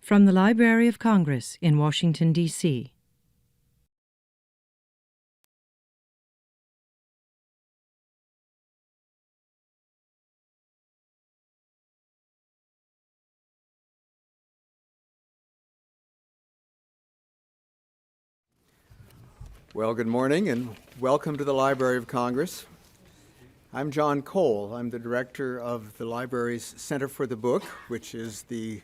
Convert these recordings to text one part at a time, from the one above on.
From the Library of Congress in Washington, D.C. Well, good morning and welcome to the Library of Congress. I'm John Cole. I'm the director of the library's Center for the Book, which is the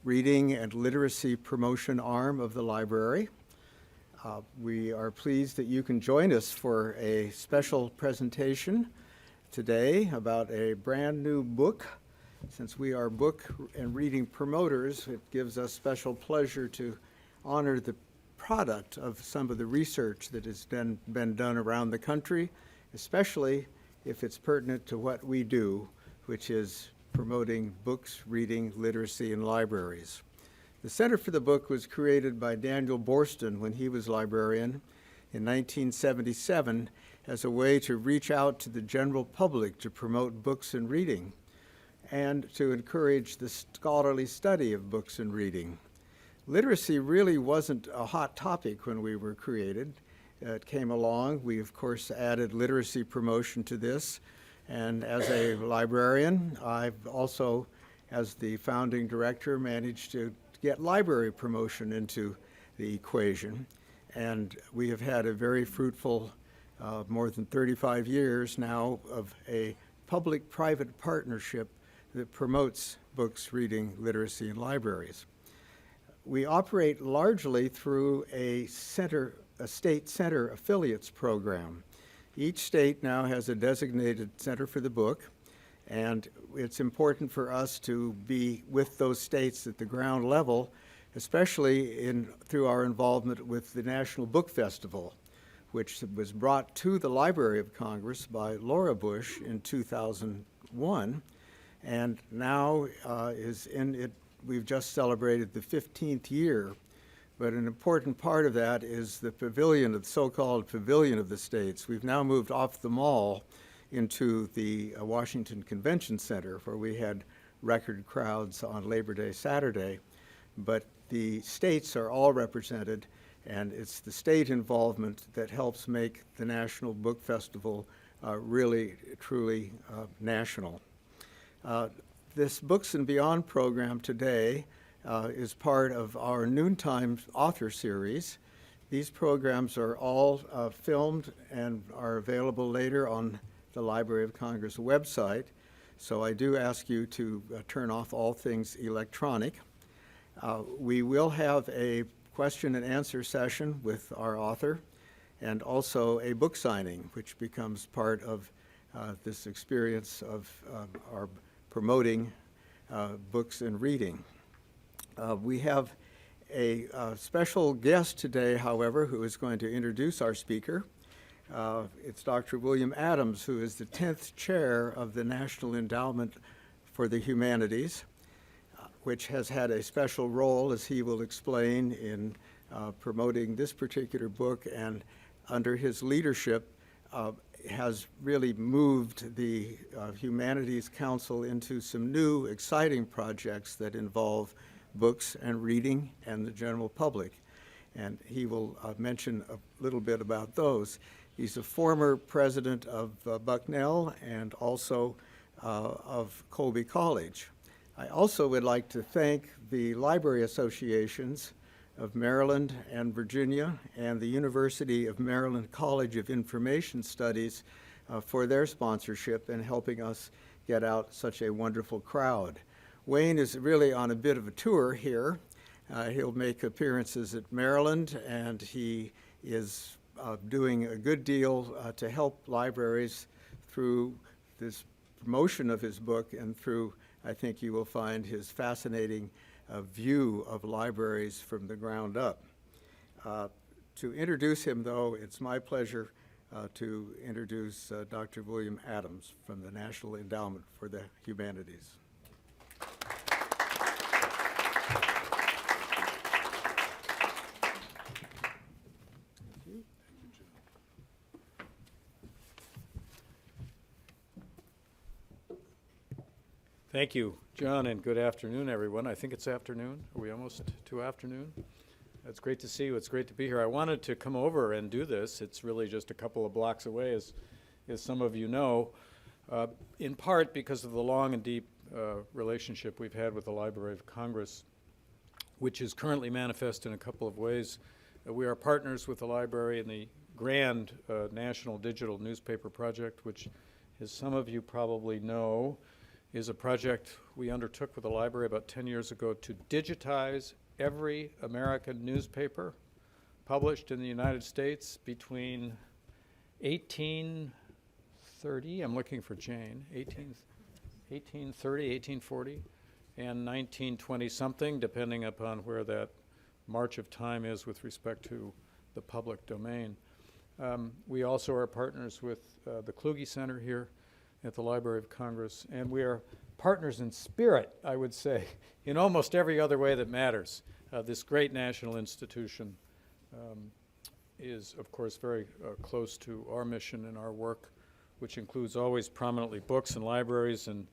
reading and literacy promotion arm of the library. We are pleased that you can join us for a special presentation today about a brand new book. Since we are book and reading promoters, it gives us special pleasure to honor the product of some of the research that has been done around the country, especially if it's pertinent to what we do, which is promoting books, reading, literacy, and libraries. The Center for the Book was created by Daniel Boorstin when he was librarian in 1977 as a way to reach out to the general public to promote books and reading and to encourage the scholarly study of books and reading. Literacy really wasn't a hot topic when we were created. It came along. We, of course, added literacy promotion to this. And as a librarian, I've also, as the founding director, managed to get library promotion into the equation. And we have had a very fruitful, more than 35 years now, of a public-private partnership that promotes books, reading, literacy, and libraries. We operate largely through a state center affiliates program. Each state now has a designated Center for the Book, and it's important for us to be with those states at the ground level, especially through our involvement with the National Book Festival, which was brought to the Library of Congress by Laura Bush in 2001, and now is in it. We've just celebrated the 15th year, but an important part of that is the pavilion, the so-called Pavilion of the States. We've now moved off the mall into the Washington Convention Center, where we had record crowds on Labor Day Saturday. But the states are all represented, and it's the state involvement that helps make the National Book Festival really, truly national. This Books and Beyond program today is part of our Noontime Author Series. These programs are all filmed and are available later on the Library of Congress website. So I do ask you to turn off all things electronic. We will have a question and answer session with our author and also a book signing, which becomes part of this experience of our promoting books and reading. We have a special guest today, however, who is going to introduce our speaker. It's Dr. William Adams, who is the 10th chair of the National Endowment for the Humanities, which has had a special role, as he will explain, in promoting this particular book, and under his leadership has really moved the Humanities Council into some new exciting projects that involve books and reading and the general public. And he will mention a little bit about those. He's a former president of Bucknell and also of Colby College. I also would like to thank the library associations of Maryland and Virginia and the University of Maryland College of Information Studies for their sponsorship and helping us get out such a wonderful crowd. Wayne is really on a bit of a tour here. He'll make appearances at Maryland, and he is doing a good deal to help libraries through this promotion of his book and through, I think you will find, his fascinating view of libraries from the ground up. To introduce him, though, it's my pleasure to introduce Dr. William Adams from the National Endowment for the Humanities. Thank you, John, and good afternoon, everyone. I think it's afternoon. Are we almost to afternoon? It's great to see you. It's great to be here. I wanted to come over and do this. It's really just a couple of blocks away, as some of you know, in part because of the long and deep relationship we've had with the Library of Congress, which is currently manifest in a couple of ways. We are partners with the library in the grand National Digital Newspaper Project, which, as some of you probably know, is a project we undertook with the library about 10 years ago to digitize every American newspaper published in the United States between 1830, I'm looking for Jane, 1830, 1840, and 1920-something, depending upon where that march of time is with respect to the public domain. We also are partners with the Kluge Center here at the Library of Congress, and we are partners in spirit, I would say, in almost every other way that matters. This great national institution is, of course, very close to our mission and our work, which includes always prominently books and libraries and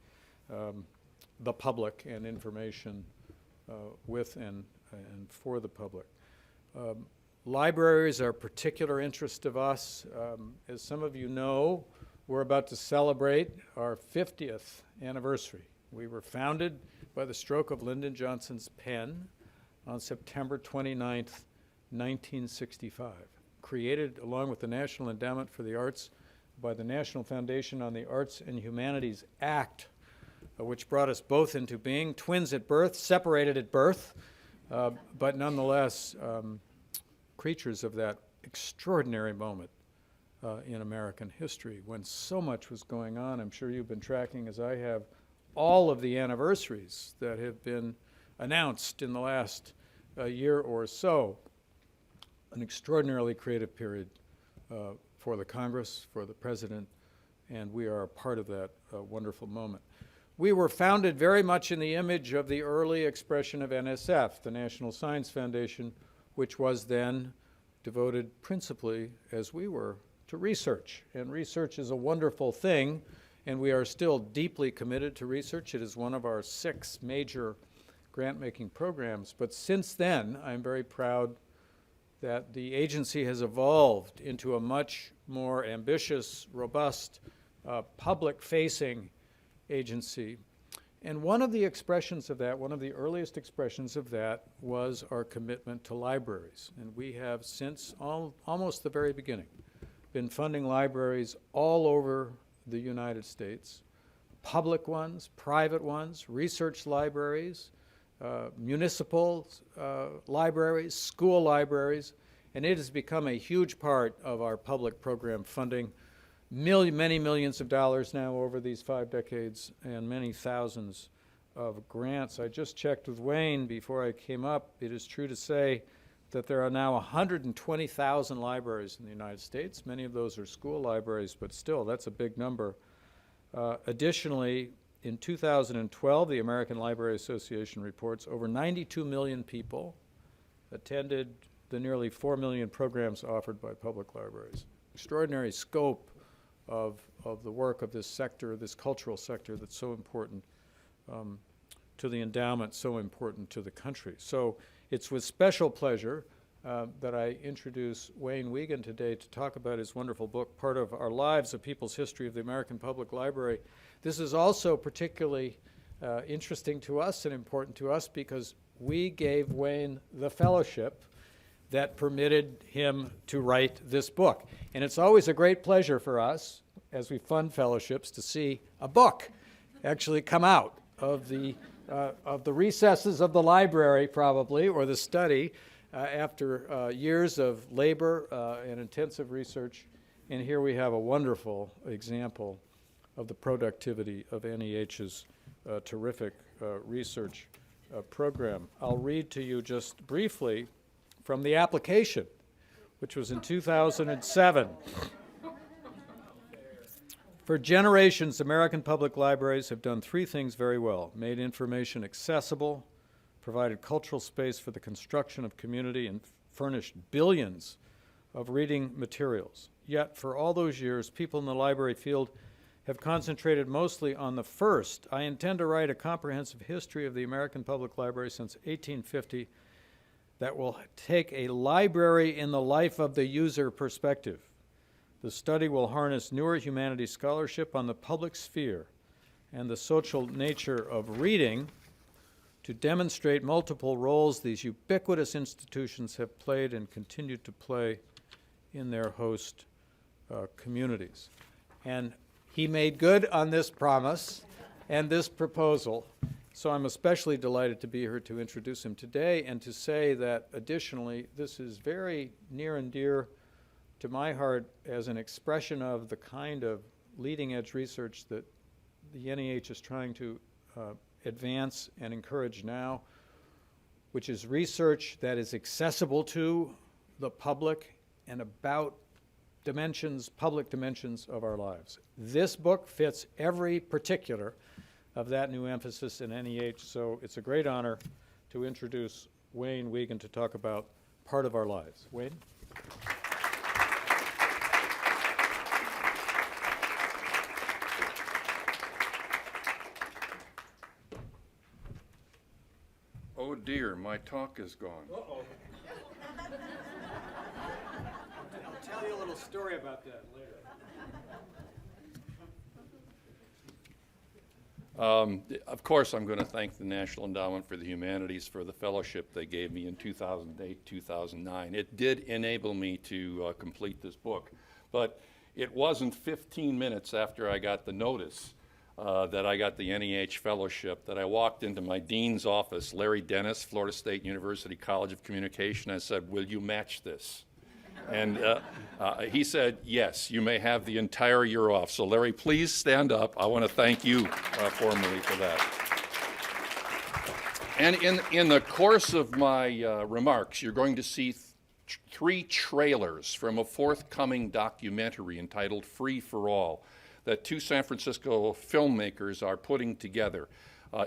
the public and information with and for the public. Libraries are a particular interest of us. As some of you know, we're about to celebrate our 50th anniversary. We were founded by the stroke of Lyndon Johnson's pen on September 29th, 1965. Created along with the National Endowment for the Arts by the National Foundation on the Arts and Humanities Act, which brought us both into being, twins at birth, separated at birth, but nonetheless creatures of that extraordinary moment in American history when so much was going on. I'm sure you've been tracking, as I have, all of the anniversaries that have been announced in the last year or so. An extraordinarily creative period for the Congress, for the President, and we are a part of that wonderful moment. We were founded very much in the image of the early expression of NSF, the National Science Foundation, which was then devoted principally, as we were, to research. And research is a wonderful thing, and we are still deeply committed to research. It is one of our 6 major grant-making programs. But since then, I'm very proud that the agency has evolved into a much more ambitious, robust, public-facing agency. And one of the expressions of that, one of the earliest expressions of that, was our commitment to libraries. And we have, since almost the very beginning, been funding libraries all over the United States, public ones, private ones, research libraries, municipal libraries, school libraries, and it has become a huge part of our public program funding. Many millions of dollars now over these 5 decades and many thousands of grants. I just checked with Wayne before I came up. It is true to say that there are now 120,000 libraries in the United States. Many of those are school libraries, but still, that's a big number. Additionally, in 2012, the American Library Association reports over 92 million people attended the nearly 4 million programs offered by public libraries. Extraordinary scope of the work of this sector, this cultural sector that's so important to the endowment, so important to the country. So it's with special pleasure that I introduce Wayne Wiegand today to talk about his wonderful book, Part of Our Lives, A People's History of the American Public Library. This is also particularly interesting to us and important to us because we gave Wayne the fellowship that permitted him to write this book. And it's always a great pleasure for us, as we fund fellowships, to see a book actually come out of the recesses of the library, probably, or the study, after years of labor and intensive research. And here we have a wonderful example of the productivity of NEH's terrific research program. I'll read to you just briefly from the application, which was in 2007. For generations, American public libraries have done 3 things very well: made information accessible, provided cultural space for the construction of community, and furnished billions of reading materials. Yet, for all those years, people in the library field have concentrated mostly on the first. I intend to write a comprehensive history of the American Public Library since 1850 that will take a library in the life of the user perspective. The study will harness newer humanities scholarship on the public sphere and the social nature of reading to demonstrate multiple roles these ubiquitous institutions have played and continue to play in their host communities. And he made good on this promise and this proposal, so I'm especially delighted to be here to introduce him today and to say that additionally, this is very near and dear to my heart as an expression of the kind of leading edge research that the NEH is trying to advance and encourage now, which is research that is accessible to the public and about dimensions, public dimensions of our lives. This book fits every particular of that new emphasis in NEH, so it's a great honor to introduce Wayne Wiegand to talk about Part of Our Lives. Wayne? Oh dear, my talk is gone. Uh-oh. I'll tell you a little story about that later. Of course, I'm going to thank the National Endowment for the Humanities for the fellowship they gave me in 2008, 2009. It did enable me to complete this book, but it wasn't 15 minutes after I got the notice that I got the NEH fellowship that I walked into my dean's office, Larry Dennis, Florida State University College of Communication. I said, "Will you match this?" And he said, "Yes, you may have the entire year off." So Larry, please stand up. I want to thank you formally for that. And in the course of my remarks, you're going to see three trailers from a forthcoming documentary entitled Free for All that two San Francisco filmmakers are putting together.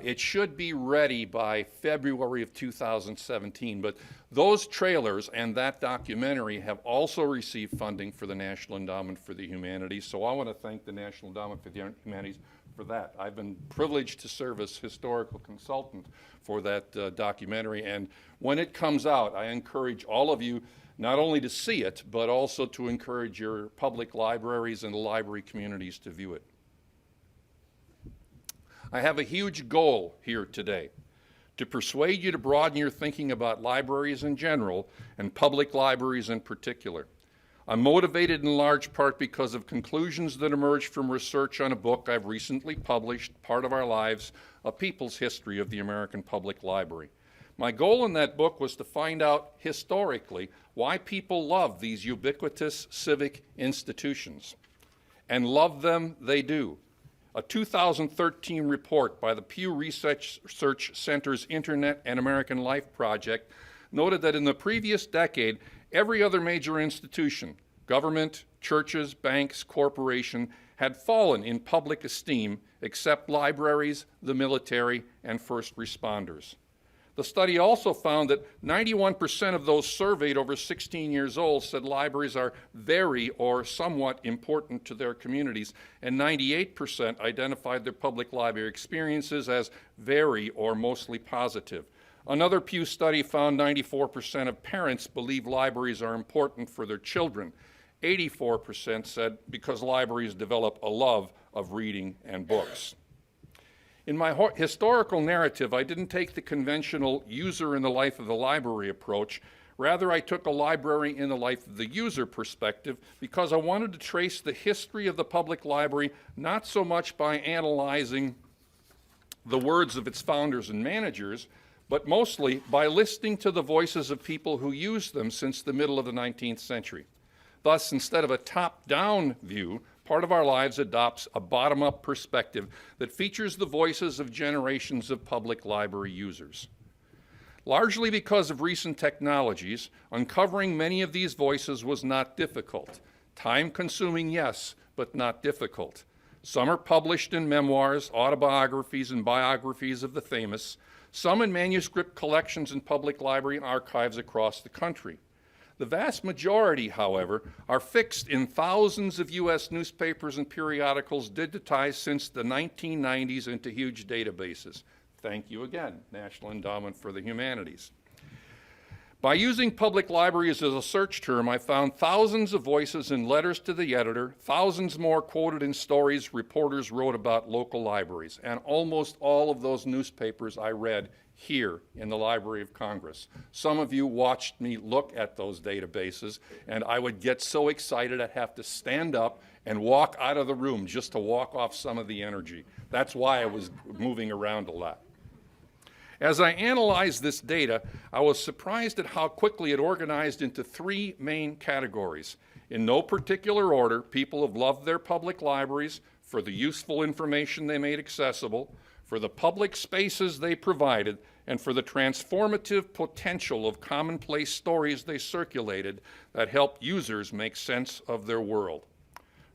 It should be ready by February of 2017, but those trailers and that documentary have also received funding for the National Endowment for the Humanities, so I want to thank the National Endowment for the Humanities for that. I've been privileged to serve as historical consultant for that documentary, and when it comes out, I encourage all of you not only to see it, but also to encourage your public libraries and the library communities to view it. I have a huge goal here today, to persuade you to broaden your thinking about libraries in general and public libraries in particular. I'm motivated in large part because of conclusions that emerged from research on a book I've recently published, Part of Our Lives, A People's History of the American Public Library. My goal in that book was to find out historically why people love these ubiquitous civic institutions. And love them they do. A 2013 report by the Pew Research Center's Internet and American Life Project noted that in the previous decade, every other major institution, government, churches, banks, corporation, had fallen in public esteem except libraries, the military, and first responders. The study also found that 91% of those surveyed over 16 years old said libraries are very or somewhat important to their communities, and 98% identified their public library experiences as very or mostly positive. Another Pew study found 94% of parents believe libraries are important for their children. 84% said because libraries develop a love of reading and books. In my historical narrative, I didn't take the conventional user in the life of the library approach. Rather, I took a library in the life of the user perspective because I wanted to trace the history of the public library not so much by analyzing the words of its founders and managers, but mostly by listening to the voices of people who used them since the middle of the 19th century. Thus, instead of a top-down view, Part of Our Lives adopts a bottom-up perspective that features the voices of generations of public library users. Largely because of recent technologies, uncovering many of these voices was not difficult. Time-consuming, yes, but not difficult. Some are published in memoirs, autobiographies, and biographies of the famous, some in manuscript collections in public library and archives across the country. The vast majority, however, are fixed in thousands of U.S. newspapers and periodicals digitized since the 1990s into huge databases. Thank you again, National Endowment for the Humanities. By using public libraries as a search term, I found thousands of voices in letters to the editor, thousands more quoted in stories reporters wrote about local libraries, and almost all of those newspapers I read here in the Library of Congress. Some of you watched me look at those databases, and I would get so excited I'd have to stand up and walk out of the room just to walk off some of the energy. That's why I was moving around a lot. As I analyzed this data, I was surprised at how quickly it organized into three main categories. In no particular order, people have loved their public libraries for the useful information they made accessible, for the public spaces they provided, and for the transformative potential of commonplace stories they circulated that helped users make sense of their world.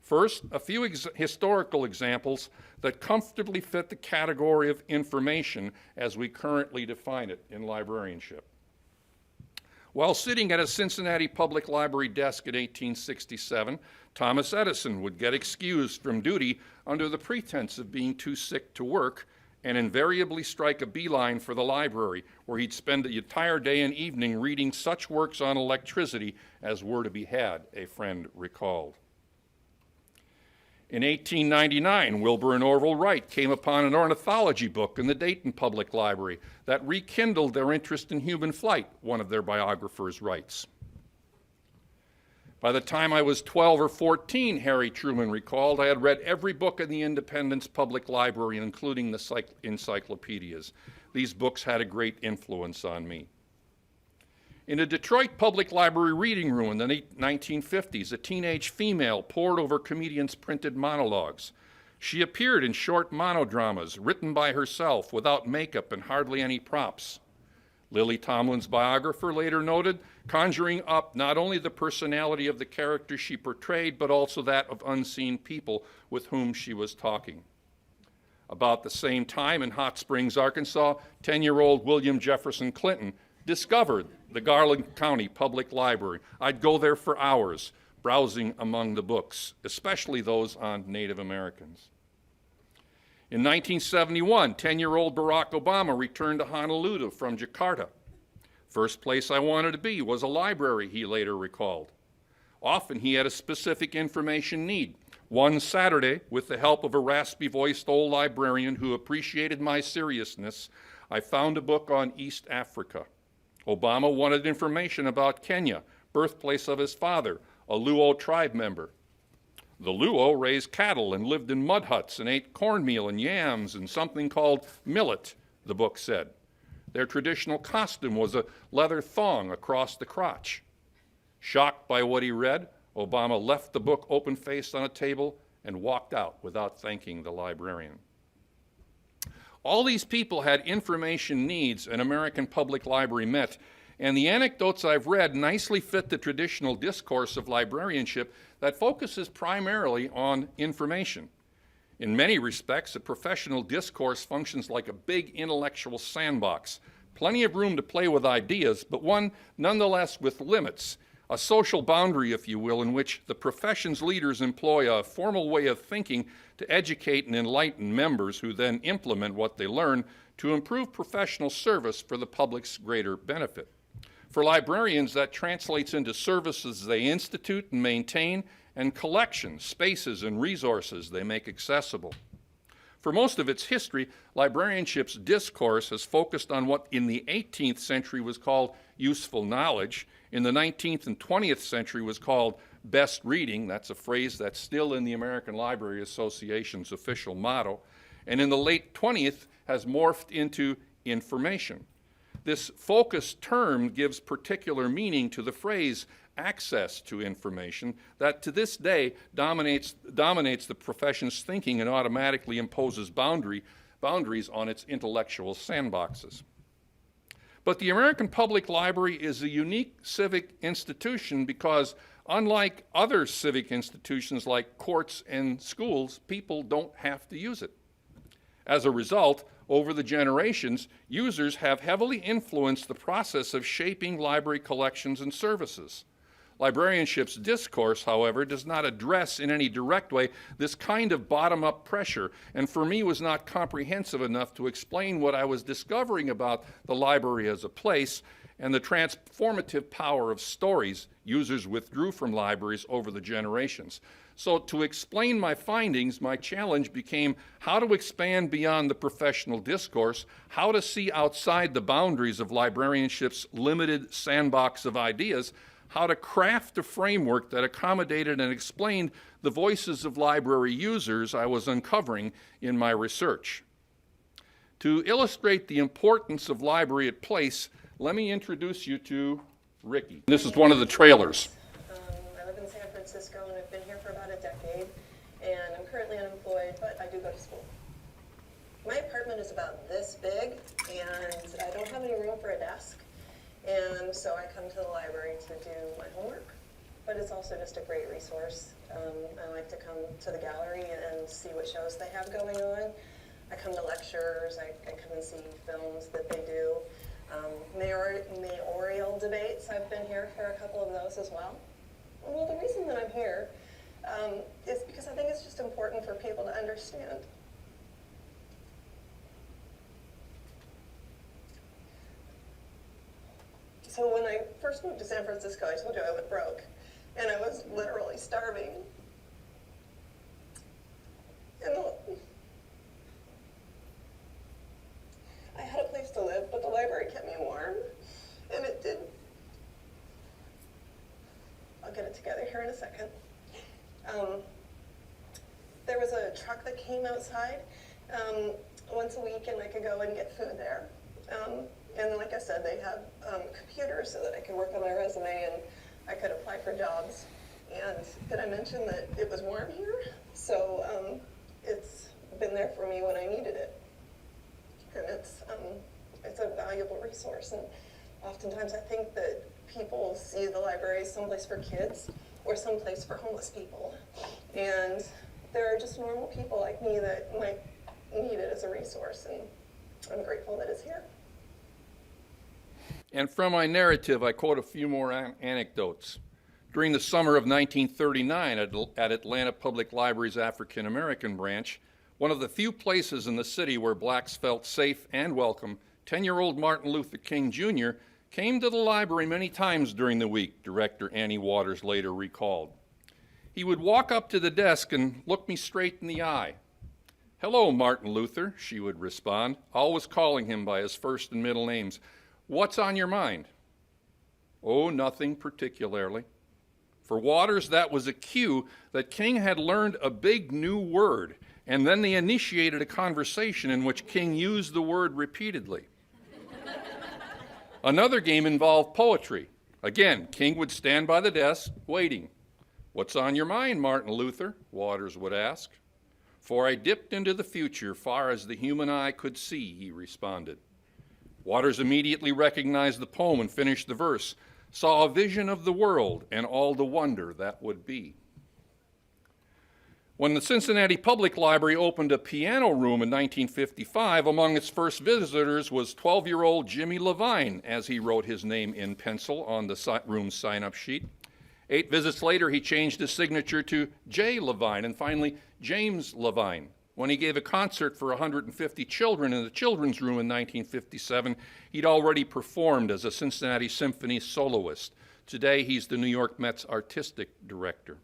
First, a few historical examples that comfortably fit the category of information as we currently define it in librarianship. While sitting at a Cincinnati Public Library desk in 1867, Thomas Edison would get excused from duty under the pretense of being too sick to work and invariably strike a beeline for the library, where he'd spend the entire day and evening reading such works on electricity as were to be had, a friend recalled. In 1899, Wilbur and Orville Wright came upon an ornithology book in the Dayton Public Library that rekindled their interest in human flight, one of their biographers writes. By the time I was 12 or 14, Harry Truman recalled, I had read every book in the Independence Public Library, including the encyclopedias. These books had a great influence on me. In a Detroit Public Library reading room in the 1950s, a teenage female pored over comedians' printed monologues. She appeared in short monodramas written by herself without makeup and hardly any props. Lily Tomlin's biographer later noted, conjuring up not only the personality of the character she portrayed, but also that of unseen people with whom she was talking. About the same time in Hot Springs, Arkansas, 10-year-old William Jefferson Clinton discovered the Garland County Public Library. I'd go there for hours, browsing among the books, especially those on Native Americans. In 1971, 10-year-old Barack Obama returned to Honolulu from Jakarta. First place I wanted to be was a library, he later recalled. Often he had a specific information need. One Saturday, with the help of a raspy-voiced old librarian who appreciated my seriousness, I found a book on East Africa. Obama wanted information about Kenya, birthplace of his father, a Luo tribe member. The Luo raised cattle and lived in mud huts and ate cornmeal and yams and something called millet, the book said. Their traditional costume was a leather thong across the crotch. Shocked by what he read, Obama left the book open-faced on a table and walked out without thanking the librarian. All these people had information needs an American Public Library met, and the anecdotes I've read nicely fit the traditional discourse of librarianship that focuses primarily on information. In many respects, a professional discourse functions like a big intellectual sandbox, plenty of room to play with ideas, but one nonetheless with limits, a social boundary, if you will, in which the profession's leaders employ a formal way of thinking to educate and enlighten members who then implement what they learn to improve professional service for the public's greater benefit. For librarians, that translates into services they institute and maintain, and collections, spaces, and resources they make accessible. For most of its history, librarianship's discourse has focused on what in the 18th century was called useful knowledge, in the 19th and 20th century was called best reading. That's a phrase that's still in the American Library Association's official motto, and in the late 20th has morphed into information. This focused term gives particular meaning to the phrase access to information that to this day dominates the profession's thinking and automatically imposes boundaries on its intellectual sandboxes. But the American Public Library is a unique civic institution because, unlike other civic institutions like courts and schools, people don't have to use it. As a result, over the generations, users have heavily influenced the process of shaping library collections and services. Librarianship's discourse, however, does not address in any direct way this kind of bottom-up pressure, and for me was not comprehensive enough to explain what I was discovering about the library as a place and the transformative power of stories users withdrew from libraries over the generations. So to explain my findings, my challenge became how to expand beyond the professional discourse, how to see outside the boundaries of librarianship's limited sandbox of ideas, how to craft a framework that accommodated and explained the voices of library users I was uncovering in my research. To illustrate the importance of library at place, let me introduce you to Ricky. This is one of the trailers. I live in San Francisco and I've been here for about a decade, and I'm currently unemployed, but I do go to school. My apartment is about this big, and I don't have any room for a desk, and so I come to the library to do my homework, but it's also just a great resource. I like to come to the gallery and see what shows they have going on. I come to lectures, I come and see films that they do. Mayoral debates, I've been here for a couple of those as well. Well, the reason that I'm here is because I think it's just important for people to understand. So when I first moved to San Francisco, I told you I went broke, and I was literally starving. And I had a place to live, but the library kept me warm, and it did. I'll get it together here in a second. There was a truck that came outside once a week, and I could go and get food there. And like I said, they have computers so that I could work on my resume and I could apply for jobs. And did I mention that it was warm here? So it's been there for me when I needed it. And it's a valuable resource. And oftentimes I think that people see the library as someplace for kids or someplace for homeless people. And there are just normal people like me that might need it as a resource, and I'm grateful that it's here. And from my narrative, I quote a few more anecdotes. During the summer of 1939 at Atlanta Public Library's African American branch, one of the few places in the city where blacks felt safe and welcome, 10-year-old Martin Luther King Jr. came to the library many times during the week, Director Annie Waters later recalled. He would walk up to the desk and look me straight in the eye. "Hello, Martin Luther," she would respond, always calling him by his first and middle names. "What's on your mind?" "Oh, nothing particularly." For Waters, that was a cue that King had learned a big new word, and then they initiated a conversation in which King used the word repeatedly. Another game involved poetry. Again, King would stand by the desk, waiting. "What's on your mind, Martin Luther?" Waters would ask. "For I dipped into the future far as the human eye could see," he responded. Waters immediately recognized the poem and finished the verse, "Saw a vision of the world and all the wonder that would be." When the Cincinnati Public Library opened a piano room in 1955, among its first visitors was 12-year-old Jimmy Levine, as he wrote his name in pencil on the room's sign-up sheet. 8 visits later, he changed his signature to J. Levine, and finally, James Levine. When he gave a concert for 150 children in the children's room in 1957, he'd already performed as a Cincinnati Symphony soloist. Today, he's the New York Mets artistic director.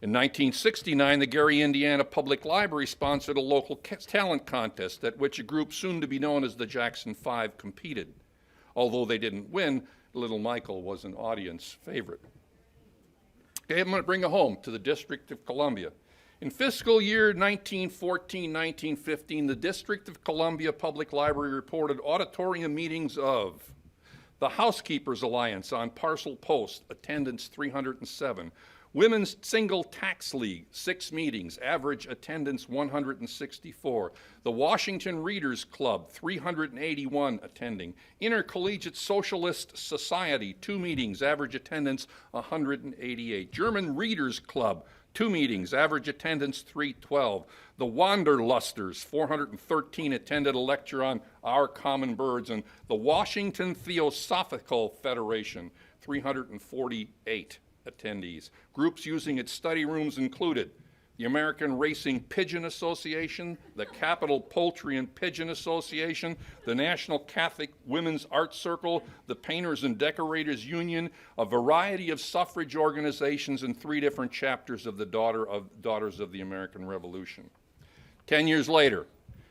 In 1969, the Gary, Indiana Public Library sponsored a local talent contest at which a group soon to be known as the Jackson 5 competed. Although they didn't win, Little Michael was an audience favorite. Okay, I'm going to bring it home to the District of Columbia. In fiscal year 1914-1915, the District of Columbia Public Library reported auditorium meetings of the Housekeepers Alliance on Parcel Post, attendance 307. Women's Single Tax League, 6 meetings, average attendance 164. The Washington Readers Club, 381 attending. Intercollegiate Socialist Society, 2 meetings, average attendance 188. German Readers Club, 2 meetings, average attendance 312. The Wanderlusters, 413 attended a lecture on our common birds. And the Washington Theosophical Federation, 348 attendees. Groups using its study rooms included the American Racing Pigeon Association, the Capital Poultry and Pigeon Association, the National Catholic Women's Art Circle, the Painters and Decorators Union, a variety of suffrage organizations, and 3 different chapters of the Daughters of the American Revolution. 10 years later,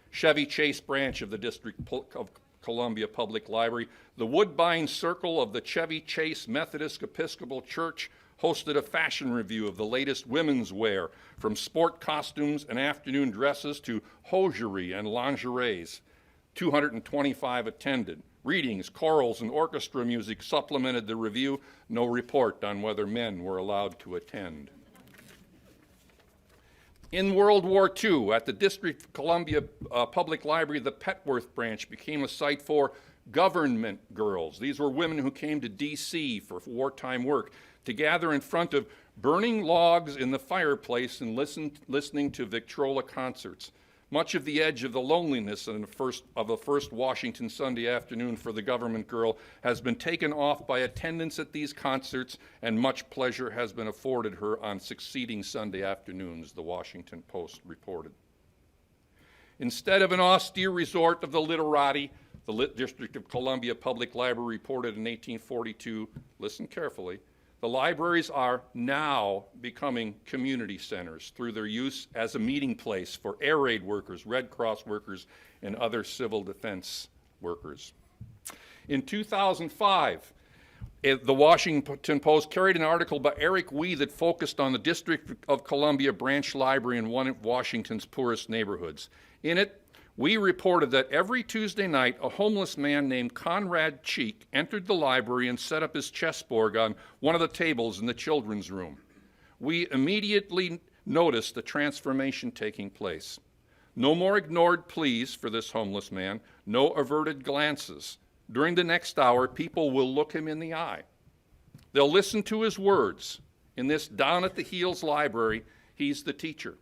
Chevy Chase branch of the District of Columbia Public Library, the Woodbine Circle of the Chevy Chase Methodist Episcopal Church hosted a fashion review of the latest women's wear, from sport costumes and afternoon dresses to hosiery and lingeries. 225 attended. Readings, chorals, and orchestra music supplemented the review. No report on whether men were allowed to attend. In World War II, at the District of Columbia Public Library, the Petworth branch became a site for government girls. These were women who came to D.C. for wartime work to gather in front of burning logs in the fireplace and listening to Victrola concerts. Much of the edge of the loneliness of a first Washington Sunday afternoon for the government girl has been taken off by attendance at these concerts, and much pleasure has been afforded her on succeeding Sunday afternoons, the Washington Post reported. Instead of an austere resort of the literati, the District of Columbia Public Library reported in 1842, listen carefully, the libraries are now becoming community centers through their use as a meeting place for air raid workers, Red Cross workers, and other civil defense workers. In 2005, the Washington Post carried an article by Eric Wee that focused on the District of Columbia branch library in one of Washington's poorest neighborhoods. In it, we reported that every Tuesday night, a homeless man named Conrad Cheek entered the library and set up his chessboard on one of the tables in the children's room. We immediately noticed the transformation taking place. No more ignored pleas for this homeless man, no averted glances. During the next hour, people will look him in the eye. They'll listen to his words. In this down-at-the-heels library, he's the teacher.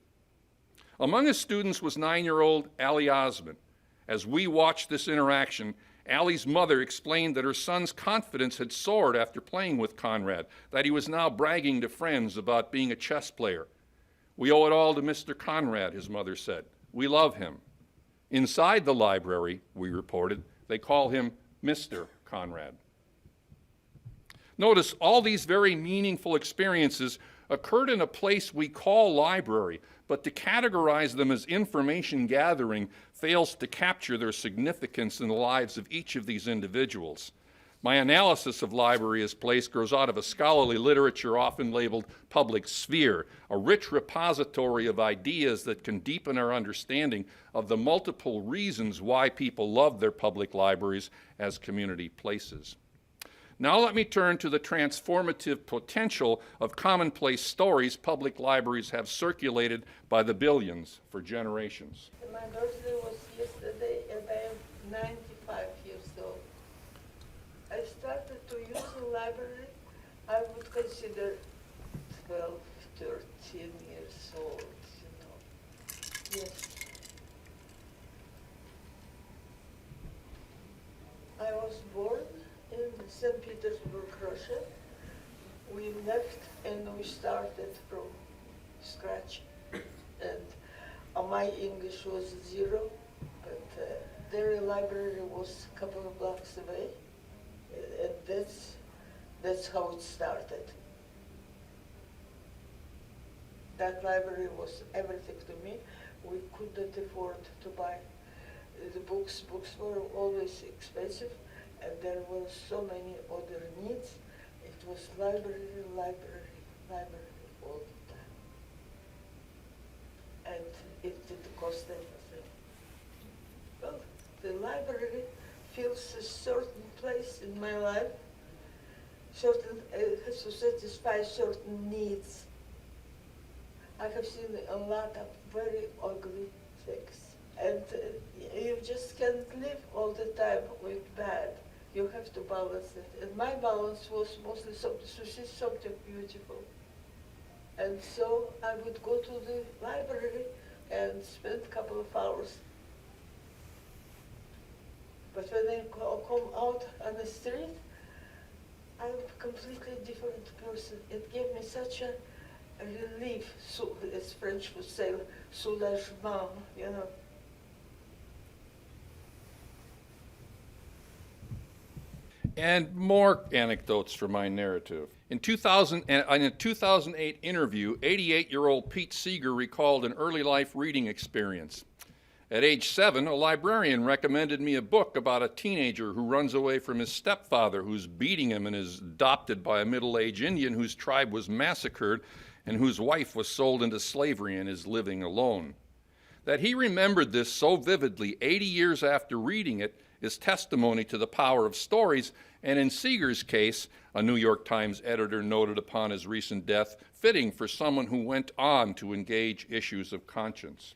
Among his students was 9-year-old Allie Osmond. As we watched this interaction, Allie's mother explained that her son's confidence had soared after playing with Conrad, that he was now bragging to friends about being a chess player. We owe it all to Mr. Conrad, his mother said. We love him. Inside the library, we reported, they call him Mr. Conrad. Notice all these very meaningful experiences occurred in a place we call library, but to categorize them as information gathering fails to capture their significance in the lives of each of these individuals. My analysis of library as place grows out of a scholarly literature often labeled public sphere, a rich repository of ideas that can deepen our understanding of the multiple reasons why people love their public libraries as community places. Now let me turn to the transformative potential of commonplace stories public libraries have circulated by the billions for generations. My birthday was yesterday and I am 95 years old. I started to use the library, I would consider 12, 13 years old, you know. Yes. I was born in St. Petersburg, Russia. We left and we started from scratch. And my English was zero, but their library was a couple of blocks away. And that's how it started. That library was everything to me. We couldn't afford to buy the books. Books were always expensive. And there were so many other needs. It was library, library, library all the time. And it didn't cost anything. Well, the library fills a certain place in my life. It has to satisfy certain needs. I have seen a lot of very ugly things. And you just can't live all the time with bad. You have to balance it. And my balance was mostly to see something beautiful. And so I would go to the library and spend a couple of hours. But when I come out on the street, I'm a completely different person. It gave me such a relief, so, as French would say, soulagement, you know. And more anecdotes from my narrative. In a 2008 interview, 88-year-old Pete Seeger recalled an early life reading experience. At age 7, a librarian recommended me a book about a teenager who runs away from his stepfather, who's beating him and is adopted by a middle-aged Indian whose tribe was massacred and whose wife was sold into slavery and is living alone. That he remembered this so vividly 80 years after reading it is testimony to the power of stories, and in Seeger's case, a New York Times editor noted upon his recent death, fitting for someone who went on to engage issues of conscience.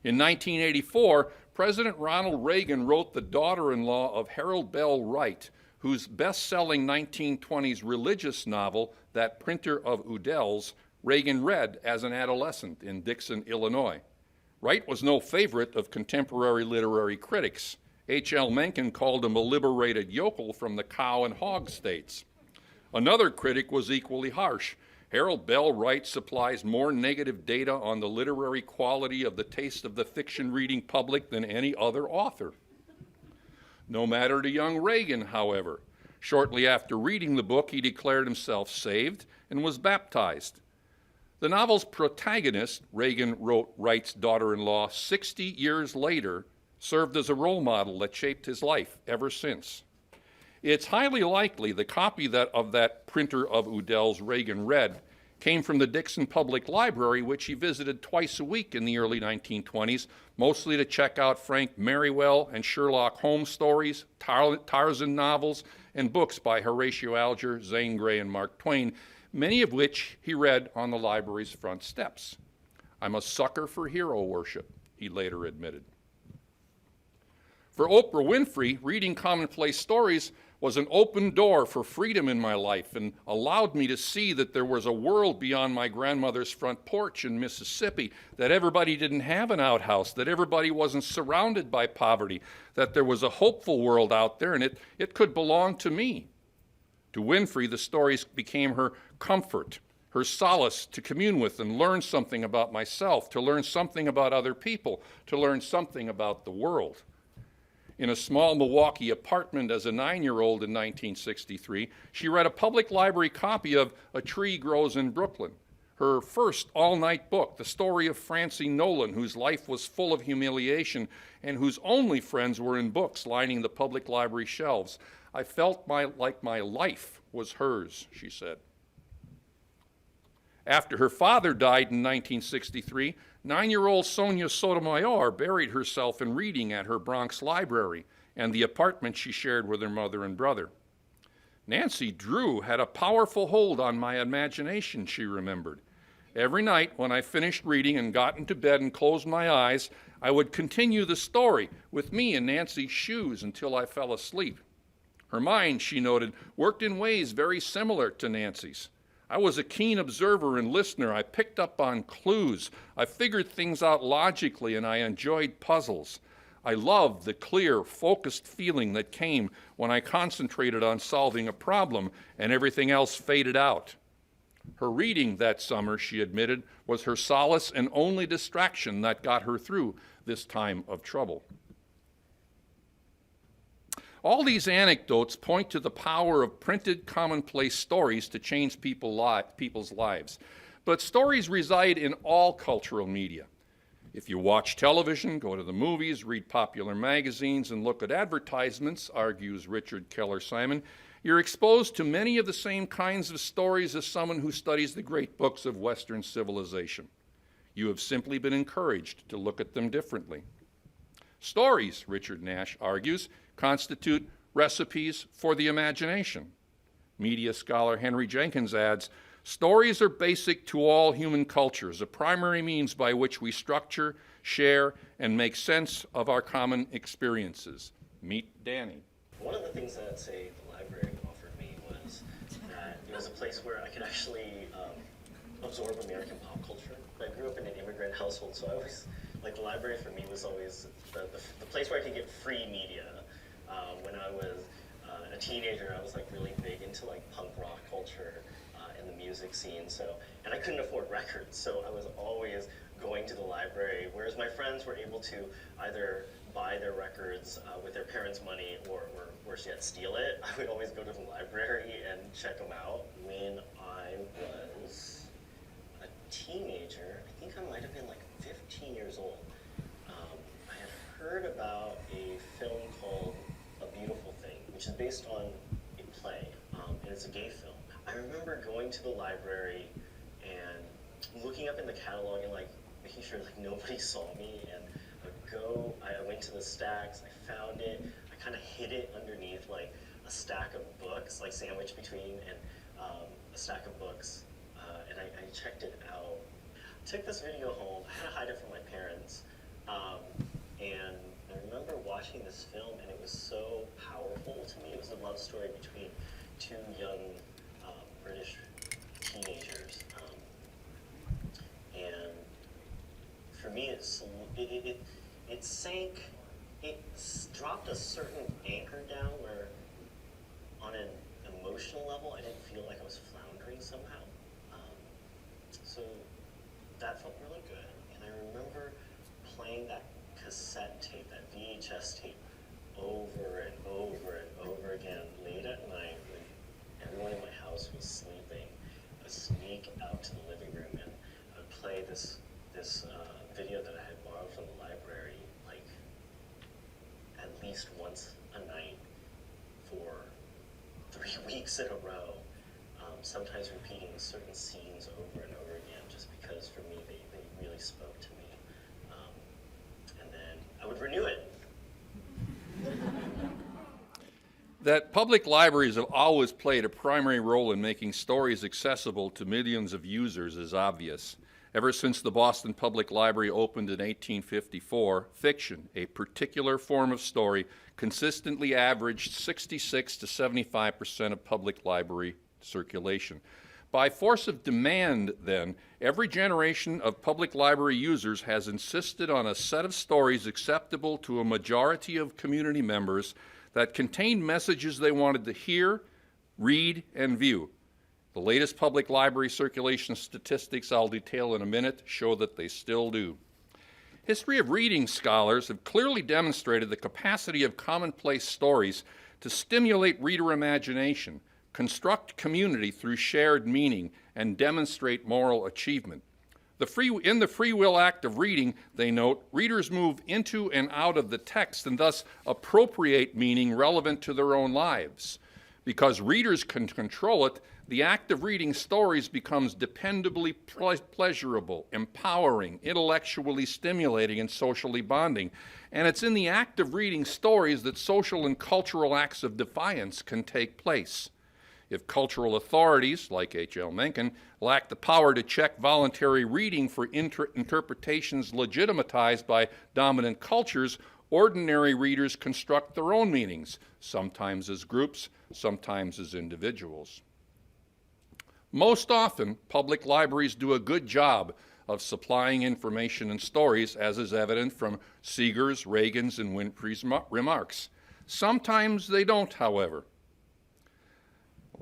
In 1984, President Ronald Reagan wrote the daughter-in-law of Harold Bell Wright, whose best-selling 1920s religious novel, That Printer of Udell's, Reagan read as an adolescent in Dixon, Illinois. Wright was no favorite of contemporary literary critics. H.L. Mencken called him a liberated yokel from the cow and hog states. Another critic was equally harsh. Harold Bell Wright supplies more negative data on the literary quality of the taste of the fiction reading public than any other author. No matter to young Reagan, however. Shortly after reading the book, he declared himself saved and was baptized. The novel's protagonist, Reagan wrote Wright's daughter-in-law 60 years later, served as a role model that shaped his life ever since. It's highly likely the copy of that Printer of Udell's Reagan read came from the Dixon Public Library, which he visited twice a week in the early 1920s, mostly to check out Frank Merriwell and Sherlock Holmes stories, Tarzan novels, and books by Horatio Alger, Zane Grey, and Mark Twain, many of which he read on the library's front steps. "I'm a sucker for hero worship," he later admitted. For Oprah Winfrey, reading commonplace stories was an open door for freedom in my life and allowed me to see that there was a world beyond my grandmother's front porch in Mississippi, that everybody didn't have an outhouse, that everybody wasn't surrounded by poverty, that there was a hopeful world out there and it could belong to me. To Winfrey, the stories became her comfort, her solace to commune with and learn something about myself, to learn something about other people, to learn something about the world. In a small Milwaukee apartment as a 9-year-old in 1963, she read a public library copy of A Tree Grows in Brooklyn, her first all-night book, the story of Francie Nolan, whose life was full of humiliation and whose only friends were in books lining the public library shelves. "I felt like my life was hers," she said. After her father died in 1963, 9-year-old Sonia Sotomayor buried herself in reading at her Bronx library and the apartment she shared with her mother and brother. "Nancy Drew had a powerful hold on my imagination," she remembered. "Every night when I finished reading and got into bed and closed my eyes, I would continue the story with me in Nancy's shoes until I fell asleep." Her mind, she noted, worked in ways very similar to Nancy's. "I was a keen observer and listener. I picked up on clues. I figured things out logically, and I enjoyed puzzles. I loved the clear, focused feeling that came when I concentrated on solving a problem and everything else faded out." Her reading that summer, she admitted, was her solace and only distraction that got her through this time of trouble. All these anecdotes point to the power of printed commonplace stories to change people's lives. But stories reside in all cultural media. If you watch television, go to the movies, read popular magazines, and look at advertisements, argues Richard Keller Simon, you're exposed to many of the same kinds of stories as someone who studies the great books of Western civilization. You have simply been encouraged to look at them differently. Stories, Richard Nash argues, constitute recipes for the imagination. Media scholar Henry Jenkins adds, "Stories are basic to all human cultures, a primary means by which we structure, share, and make sense of our common experiences." Meet Danny. One of the things that, say, the library offered me was that it was a place where I could actually absorb American pop culture. I grew up in an immigrant household, so I always, like, the library for me was always the place where I could get free media. When I was a teenager, I was like really big into like punk rock culture and the music scene. And I couldn't afford records, so I was always going to the library, whereas my friends were able to either buy their records with their parents' money or worse yet, steal it. I would always go to the library and check them out. When I was a teenager, I think I might have been like 15 years old, I had heard about a film called A Beautiful Thing, which is based on a play, and it's a gay film. I remember going to the library and looking up in the catalog and like making sure like nobody saw me, and I went to the stacks, I found it, I kind of hid it underneath like a stack of books, like sandwiched between a stack of books, and I checked it out. Took this video home, I had to hide it from my parents, and I remember watching this film and it was so powerful to me. It was a love story between two young British teenagers, and for me it sank, it dropped a certain anchor down where on an emotional level I didn't feel like I was floundering somehow. So that felt really good, and I remember playing that cassette tape, that VHS tape, over and over and over again late at night when everyone in my house was sleeping. I would sneak out to the living room and I would play this video that I had borrowed from the library like at least once a night for 3 weeks in a row, sometimes repeating certain scenes over and over again just because for me they really spoke to me. And then I would renew it. That public libraries have always played a primary role in making stories accessible to millions of users is obvious. Ever since the Boston Public Library opened in 1854, fiction, a particular form of story, consistently averaged 66 to 75% of public library circulation. By force of demand, then, every generation of public library users has insisted on a set of stories acceptable to a majority of community members that contained messages they wanted to hear, read, and view. The latest public library circulation statistics I'll detail in a minute show that they still do. History of reading scholars have clearly demonstrated the capacity of commonplace stories to stimulate reader imagination, construct community through shared meaning, and demonstrate moral achievement. In the free will act of reading, they note, readers move into and out of the text and thus appropriate meaning relevant to their own lives. Because readers can control it, the act of reading stories becomes dependably pleasurable, empowering, intellectually stimulating, and socially bonding. And it's in the act of reading stories that social and cultural acts of defiance can take place. If cultural authorities, like H.L. Mencken, lack the power to check voluntary reading for interpretations legitimatized by dominant cultures, ordinary readers construct their own meanings, sometimes as groups, sometimes as individuals. Most often, public libraries do a good job of supplying information and stories, as is evident from Seeger's, Reagan's, and Winfrey's remarks. Sometimes they don't, however.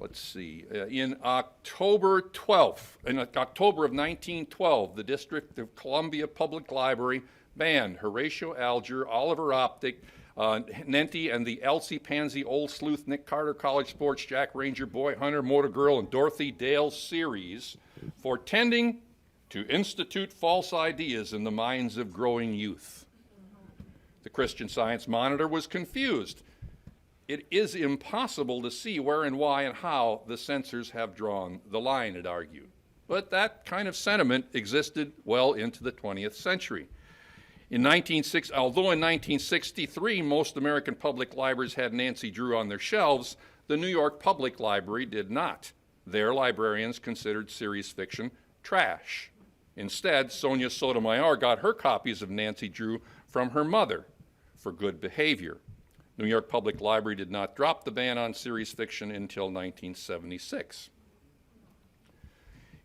Let's see, in October of 1912, the District of Columbia Public Library banned Horatio Alger, Oliver Optic, Nenty, and the Elsie Pansy, Old Sleuth, Nick Carter, College Sports, Jack Ranger, Boy Hunter, Motor Girl, and Dorothy Dale series for tending to institute false ideas in the minds of growing youth. The Christian Science Monitor was confused. It is impossible to see where and why and how the censors have drawn the line, it argued. But that kind of sentiment existed well into the 20th century. Although in 1963 most American public libraries had Nancy Drew on their shelves, the New York Public Library did not. Their librarians considered series fiction trash. Instead, Sonia Sotomayor got her copies of Nancy Drew from her mother for good behavior. New York Public Library did not drop the ban on series fiction until 1976.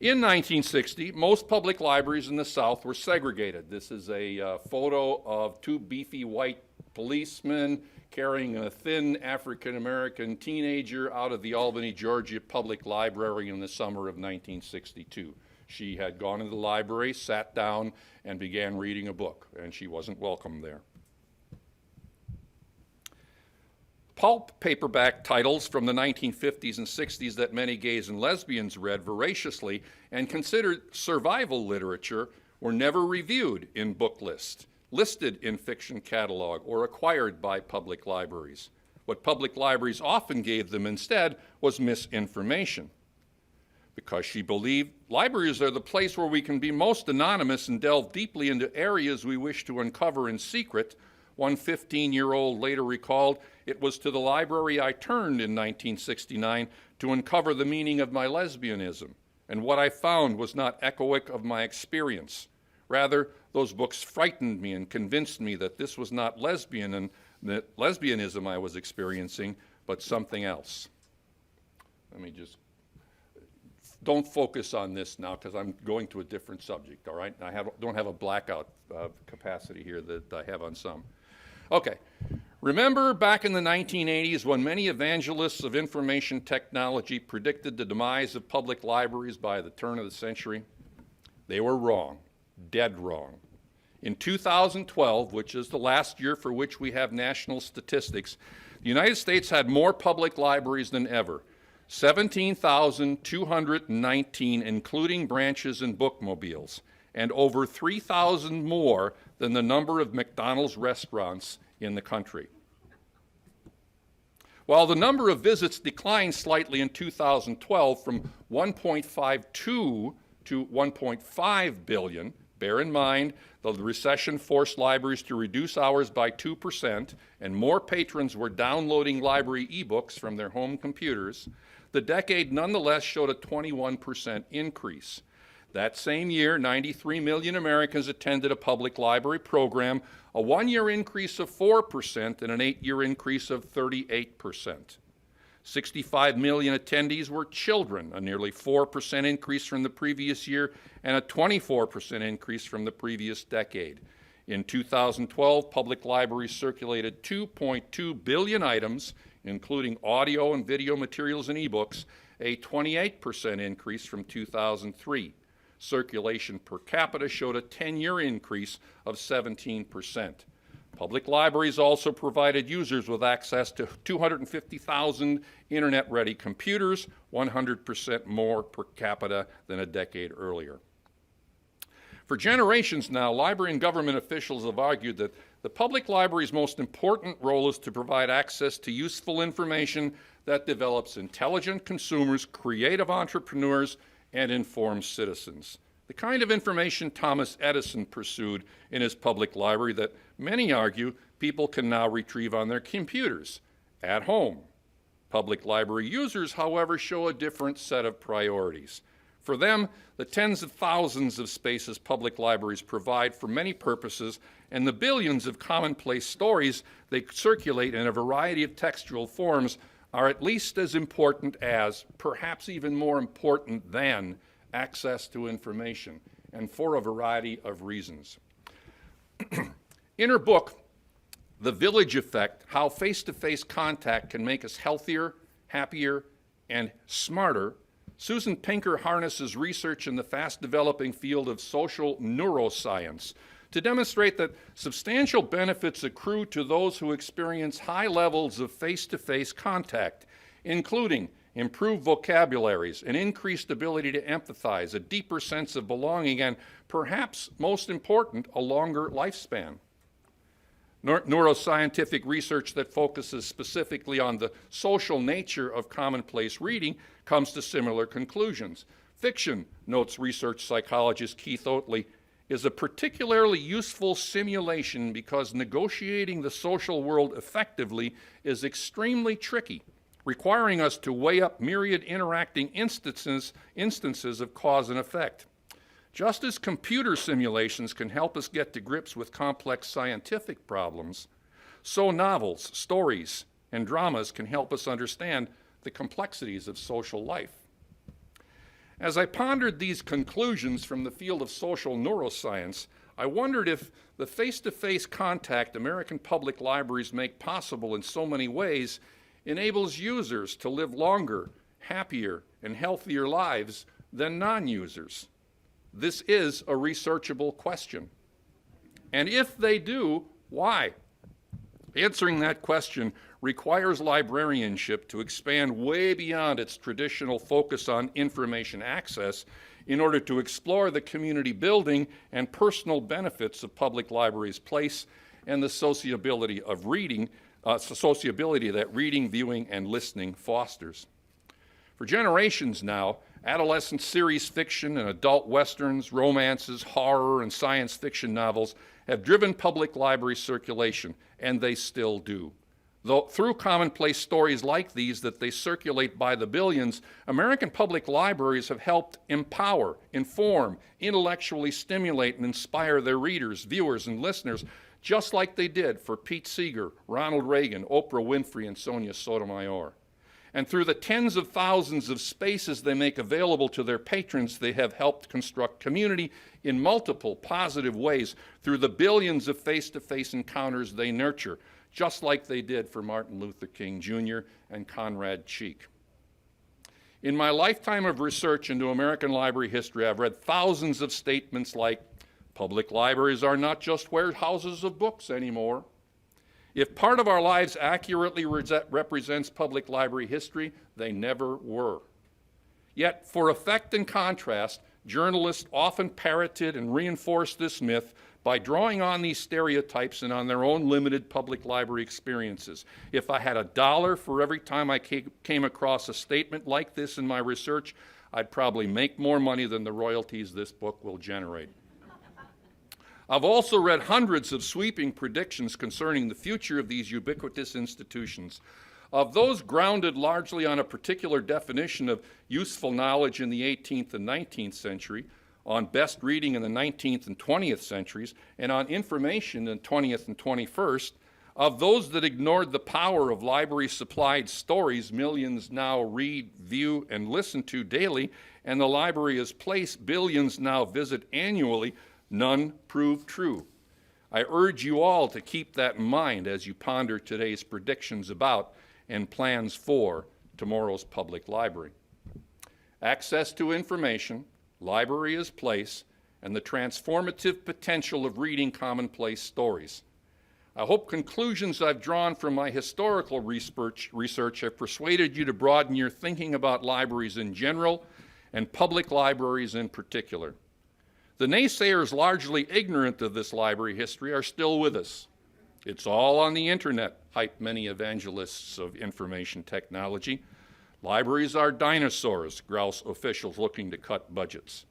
In 1960, most public libraries in the South were segregated. This is a photo of two beefy white policemen carrying a thin African-American teenager out of the Albany, Georgia Public Library in the summer of 1962. She had gone into the library, sat down, and began reading a book, and she wasn't welcome there. Pulp paperback titles from the 1950s and 60s that many gays and lesbians read voraciously and considered survival literature were never reviewed in book lists, listed in fiction catalog, or acquired by public libraries. What public libraries often gave them instead was misinformation. Because she believed libraries are the place where we can be most anonymous and delve deeply into areas we wish to uncover in secret, one 15-year-old later recalled, "It was to the library I turned in 1969 to uncover the meaning of my lesbianism, and what I found was not echoic of my experience. Rather, those books frightened me and convinced me that this was not lesbian and that lesbianism I was experiencing, but something else." Let me just, don't focus on this now because I'm going to a different subject, all right? Don't have a blackout capacity here that I have on some. Okay, remember back in the 1980s when many evangelists of information technology predicted the demise of public libraries by the turn of the century? They were wrong, dead wrong. In 2012, which is the last year for which we have national statistics, the United States had more public libraries than ever, 17,219, including branches and bookmobiles, and over 3,000 more than the number of McDonald's restaurants in the country. While the number of visits declined slightly in 2012 from 1.52 to 1.5 billion, bear in mind the recession forced libraries to reduce hours by 2%, and more patrons were downloading library ebooks from their home computers, the decade nonetheless showed a 21% increase. That same year, 93 million Americans attended a public library program, a one-year increase of 4% and an 8-year increase of 38%. 65 million attendees were children, a nearly 4% increase from the previous year and a 24% increase from the previous decade. In 2012, public libraries circulated 2.2 billion items, including audio and video materials and ebooks, a 28% increase from 2003. Circulation per capita showed a 10-year increase of 17%. Public libraries also provided users with access to 250,000 internet-ready computers, 100% more per capita than a decade earlier. For generations now, library and government officials have argued that the public library's most important role is to provide access to useful information that develops intelligent consumers, creative entrepreneurs, and informed citizens. The kind of information Thomas Edison pursued in his public library that many argue people can now retrieve on their computers at home. Public library users, however, show a different set of priorities. For them, the tens of thousands of spaces public libraries provide for many purposes and the billions of commonplace stories they circulate in a variety of textual forms are at least as important as, perhaps even more important than, access to information, and for a variety of reasons. In her book, The Village Effect, How Face-to-Face Contact Can Make Us Healthier, Happier, and Smarter, Susan Pinker harnesses research in the fast-developing field of social neuroscience to demonstrate that substantial benefits accrue to those who experience high levels of face-to-face contact, including improved vocabularies, an increased ability to empathize, a deeper sense of belonging, and perhaps most important, a longer lifespan. Neuroscientific research that focuses specifically on the social nature of commonplace reading comes to similar conclusions. Fiction, notes research psychologist Keith Oatley, is a particularly useful simulation because negotiating the social world effectively is extremely tricky, requiring us to weigh up myriad interacting instances of cause and effect. Just as computer simulations can help us get to grips with complex scientific problems, so novels, stories, and dramas can help us understand the complexities of social life. As I pondered these conclusions from the field of social neuroscience, I wondered if the face-to-face contact American public libraries make possible in so many ways enables users to live longer, happier, and healthier lives than non-users. This is a researchable question. And if they do, why? Answering that question requires librarianship to expand way beyond its traditional focus on information access in order to explore the community building and personal benefits of public libraries' place and the sociability of reading, sociability that reading, viewing, and listening fosters. For generations now, adolescent series fiction and adult westerns, romances, horror, and science fiction novels have driven public library circulation, and they still do. Though through commonplace stories like these that they circulate by the billions, American public libraries have helped empower, inform, intellectually stimulate, and inspire their readers, viewers, and listeners, just like they did for Pete Seeger, Ronald Reagan, Oprah Winfrey, and Sonia Sotomayor. And through the tens of thousands of spaces they make available to their patrons, they have helped construct community in multiple positive ways through the billions of face-to-face encounters they nurture, just like they did for Martin Luther King Jr. and Conrad Cheek. In my lifetime of research into American library history, I've read thousands of statements like, public libraries are not just warehouses of books anymore. If part of our lives accurately represents public library history, they never were. Yet, for effect and contrast, journalists often parroted and reinforced this myth by drawing on these stereotypes and on their own limited public library experiences. If I had $1 for every time I came across a statement like this in my research, I'd probably make more money than the royalties this book will generate. I've also read hundreds of sweeping predictions concerning the future of these ubiquitous institutions. Of those grounded largely on a particular definition of useful knowledge in the 18th and 19th century, on best reading in the 19th and 20th centuries, and on information in the 20th and 21st, of those that ignored the power of library-supplied stories millions now read, view, and listen to daily, and the library as place billions now visit annually, none prove true. I urge you all to keep that in mind as you ponder today's predictions about and plans for tomorrow's public library. Access to information, library as place, and the transformative potential of reading commonplace stories. I hope conclusions I've drawn from my historical research have persuaded you to broaden your thinking about libraries in general and public libraries in particular. The naysayers largely ignorant of this library history are still with us. It's all on the internet, hype many evangelists of information technology. Libraries are dinosaurs, grouse officials looking to cut budgets.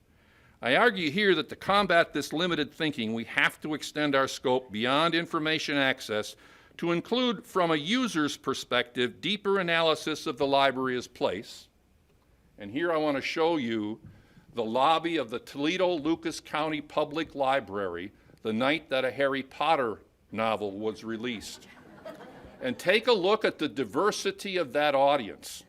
I argue here that to combat this limited thinking, we have to extend our scope beyond information access to include, from a user's perspective, deeper analysis of the library as place. And here I want to show you the lobby of the Toledo Lucas County Public Library the night that a Harry Potter novel was released. And take a look at the diversity of that audience.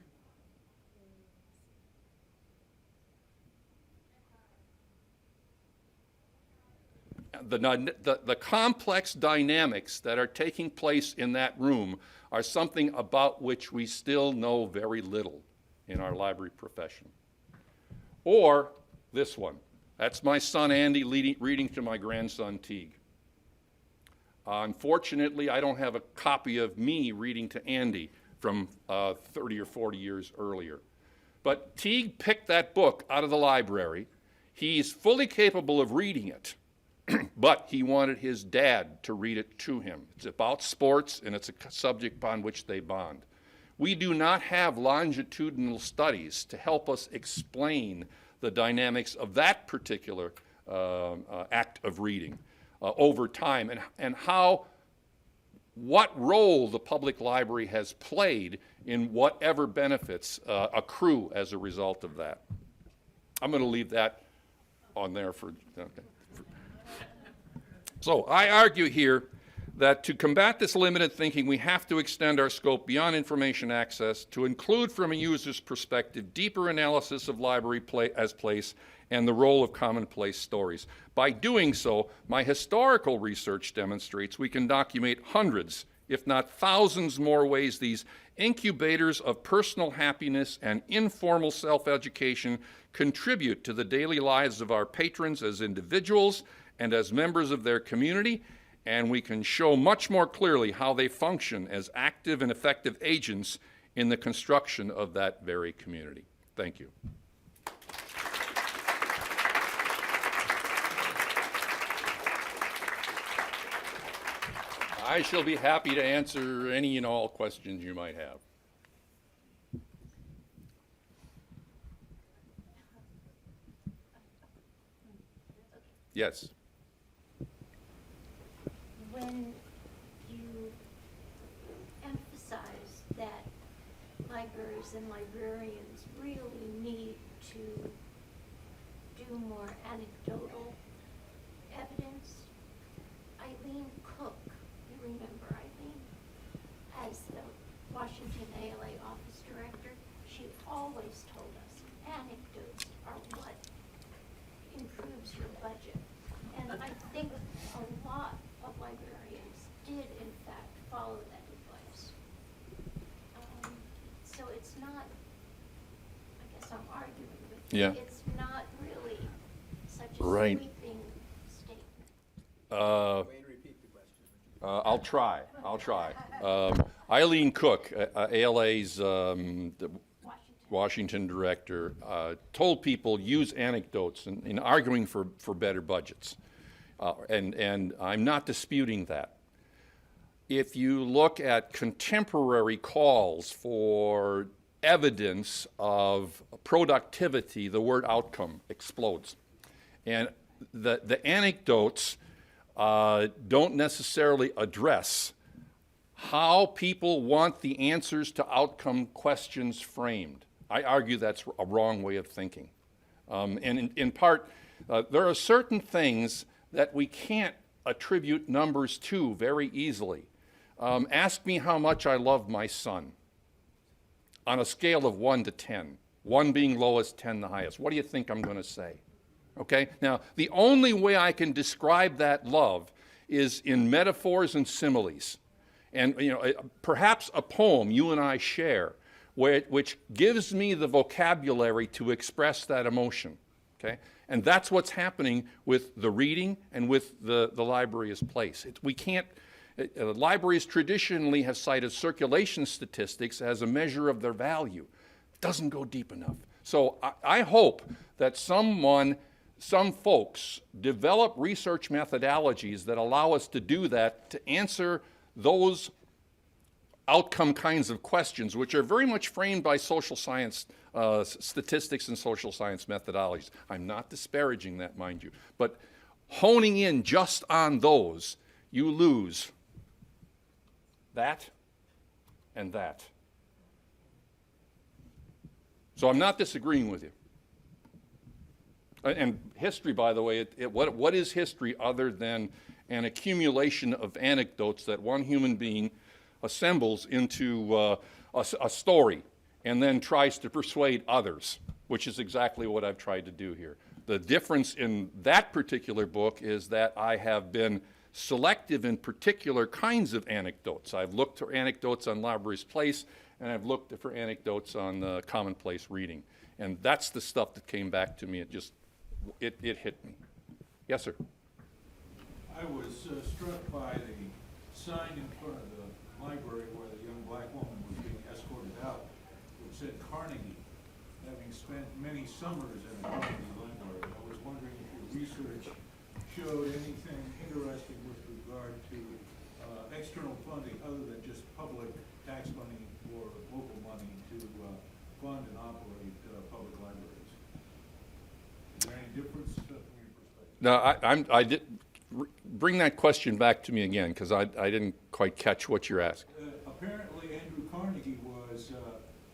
The complex dynamics that are taking place in that room are something about which we still know very little in our library profession. Or this one. That's my son Andy reading to my grandson Teague. Unfortunately, I don't have a copy of me reading to Andy from 30 or 40 years earlier. But Teague picked that book out of the library. He's fully capable of reading it, but he wanted his dad to read it to him. It's about sports, and it's a subject upon which they bond. We do not have longitudinal studies to help us explain the dynamics of that particular act of reading over time and what role the public library has played in whatever benefits accrue as a result of that. I'm going to leave that on there for. So I argue here that to combat this limited thinking, we have to extend our scope beyond information access to include, from a user's perspective, deeper analysis of library as place and the role of commonplace stories. By doing so, my historical research demonstrates we can document hundreds, if not thousands more ways these incubators of personal happiness and informal self-education contribute to the daily lives of our patrons as individuals and as members of their community, and we can show much more clearly how they function as active and effective agents in the construction of that very community. Thank you. I shall be happy to answer any and all questions you might have. Yes. When you emphasize that libraries and librarians really need to do more anecdotal evidence, Eileen Cook, you remember Eileen, as the Washington ALA office director, she always told us anecdotes are what improves your budget. And I think a lot of librarians did in fact follow that advice. So it's not, I guess I'm arguing with you. Yeah. It's not really such a Right. sweeping statement. I'll try. Eileen Cook, ALA's Washington director, told people use anecdotes in arguing for better budgets. And I'm not disputing that. If you look at contemporary calls for evidence of productivity, the word outcome explodes. And the anecdotes don't necessarily address how people want the answers to outcome questions framed. I argue that's a wrong way of thinking. And in part, there are certain things that we can't attribute numbers to very easily. Ask me how much I love my son on a scale of 1 to 10, 1 being lowest, 10 the highest. What do you think I'm going to say? Okay? Now, the only way I can describe that love is in metaphors and similes. And perhaps a poem you and I share, which gives me the vocabulary to express that emotion. Okay? And that's what's happening with the reading and with the library as place. We can't, libraries traditionally have cited circulation statistics as a measure of their value. It doesn't go deep enough. So I hope that some folks develop research methodologies that allow us to do that, to answer those outcome kinds of questions, which are very much framed by social science statistics and social science methodologies. I'm not disparaging that, mind you, but honing in just on those, you lose that and that. So I'm not disagreeing with you. And history, by the way, what is history other than an accumulation of anecdotes that one human being assembles into a story and then tries to persuade others, which is exactly what I've tried to do here. The difference in that particular book is that I have been selective in particular kinds of anecdotes. I've looked for anecdotes on Library's Place, and I've looked for anecdotes on commonplace reading. And that's the stuff that came back to me. It hit me. Yes, sir. I was struck by the sign in front of the library where the young black woman was being escorted out, which said Carnegie, having spent many summers in the Carnegie Library. I was wondering if your research showed anything interesting with regard to external funding other than just public tax money or local money to fund and operate public libraries. Is there any difference from your perspective? No, I did. Bring that question back to me again, because I didn't quite catch what you're asking. Apparently, Andrew Carnegie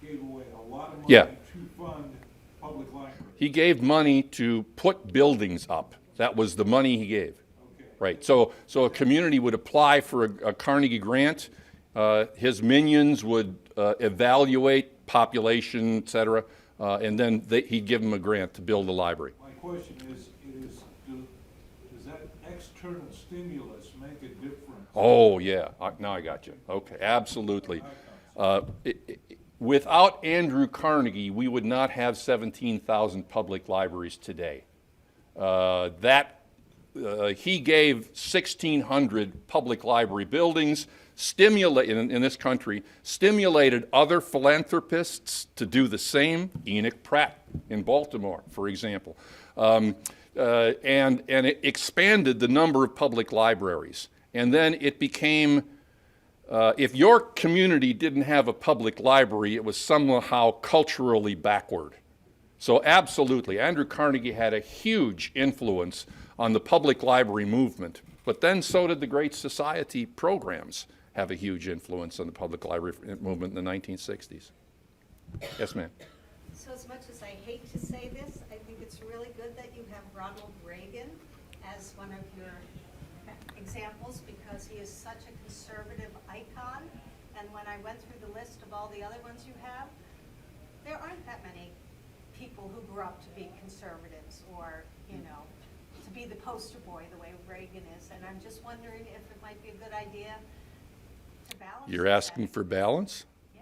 gave away a lot of money Yeah. to fund public libraries. He gave money to put buildings up. That was the money he gave. Okay. Right. So a community would apply for a Carnegie grant. His minions would evaluate population, et cetera, and then he'd give them a grant to build a library. My question is does that external stimulus make a difference? Oh, yeah. Now I got you. Okay, absolutely. Without Andrew Carnegie, we would not have 17,000 public libraries today. He gave 1,600 public library buildings, in this country, stimulated other philanthropists to do the same. Enoch Pratt in Baltimore, for example. And it expanded the number of public libraries. And then it became, if your community didn't have a public library, it was somehow culturally backward. So absolutely, Andrew Carnegie had a huge influence on the public library movement, but then so did the Great Society programs have a huge influence on the public library movement in the 1960s. Yes, ma'am. So as much as I hate to say this, I think it's really good that you have Ronald Reagan as one of your examples, because he is such a conservative icon. And when I went through the list of all the other ones you have, there aren't that many people who grew up to be conservatives or, to be the poster boy the way Reagan is. And I'm just wondering if it might be a good idea to balance. You're asking for balance? Yeah.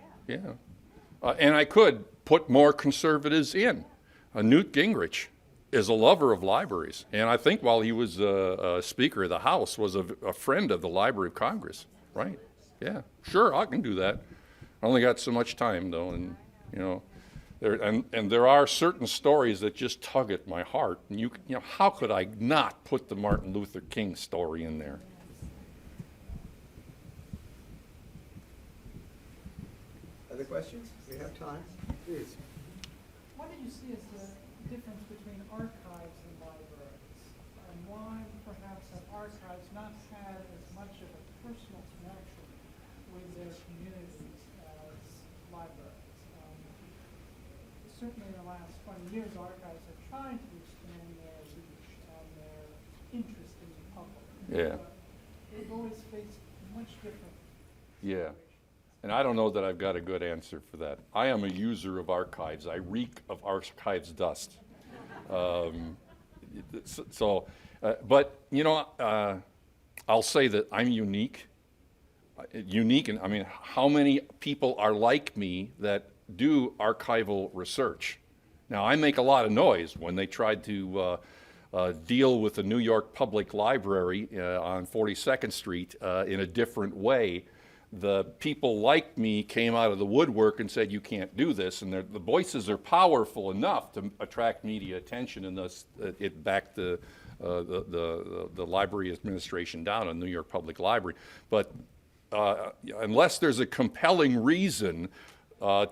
Yeah. And I could put more conservatives in. Newt Gingrich is a lover of libraries. And I think while he was a Speaker of the House, was a friend of the Library of Congress. Right. Yeah. Sure, I can do that. I only got so much time, though. And, there are certain stories that just tug at my heart. And how could I not put the Martin Luther King story in there? Other questions? We have time. Please. What do you see as the difference between archives and libraries? And why perhaps have archives not had as much of a personal connection with their communities as libraries? Certainly in the last 20 years, archives have tried to expand their reach and their interest in the public. Yeah. But they've always faced much different. Yeah. And I don't know that I've got a good answer for that. I am a user of archives. I reek of archives dust. But I'll say that I'm unique. And I mean, how many people are like me that do archival research? Now, I make a lot of noise when they tried to deal with the New York Public Library on 42nd Street in a different way. The people like me came out of the woodwork and said, you can't do this, and the voices are powerful enough to attract media attention, and thus it backed the library administration down on New York Public Library. But unless there's a compelling reason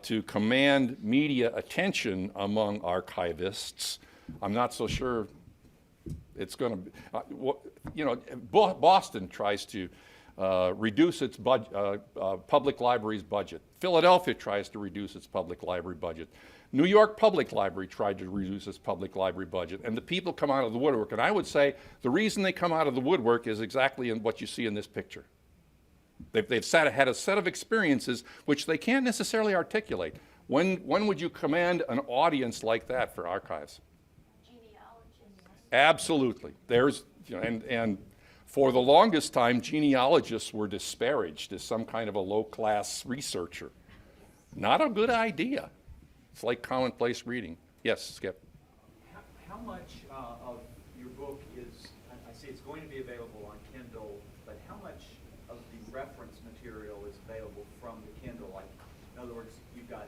to command media attention among archivists, I'm not so sure it's going to be. Boston tries to reduce its public library's budget. Philadelphia tries to reduce its public library budget. New York Public Library tried to reduce its public library budget, and the people come out of the woodwork. And I would say the reason they come out of the woodwork is exactly in what you see in this picture. They've had a set of experiences which they can't necessarily articulate. When would you command an audience like that for archives? Genealogists. Absolutely. And for the longest time, genealogists were disparaged as some kind of a low-class researcher. Not a good idea. It's like commonplace reading. Yes, Skip. How much of your book is, I see it's going to be available on Kindle, but how much of the reference material is available from the Kindle? Like, in other words, you've got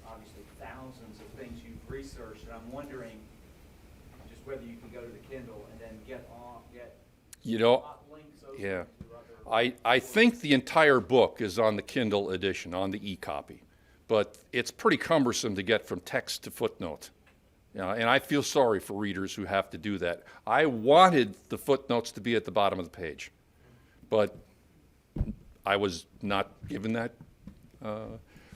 obviously thousands of things you've researched, and I'm wondering just whether you can go to the Kindle and then get links over Yeah. to other. I think the entire book is on the Kindle edition, on the e-copy, but it's pretty cumbersome to get from text to footnote. And I feel sorry for readers who have to do that. I wanted the footnotes to be at the bottom of the page, but I was not given that